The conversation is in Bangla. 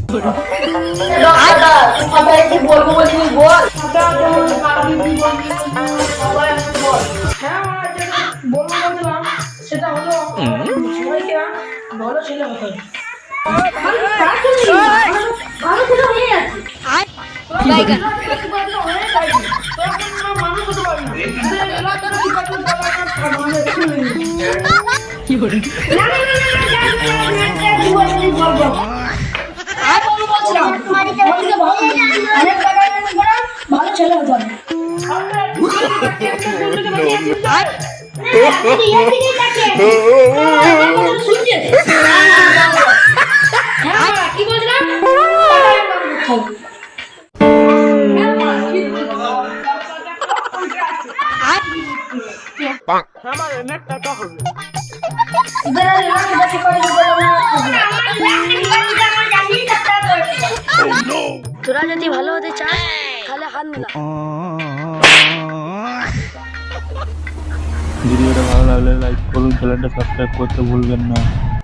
কি বলবো বল, তুই বল। সেটা হলো সবাইকে ভালো ছেলে হতে হবে। ভালো ছেলে হয়ে যাচ্ছে। ভালো ছেলে হতে হবে। কি বলছিলাম? আমার অনেক টাকা হবে। তোরা যদি ভালো হতে চাস তাহলে হাত মেলা। ভিডিওটা ভালো লাগলে লাইক করুন, চ্যানেলটা সাবস্ক্রাইব করতে ভুলবেন না।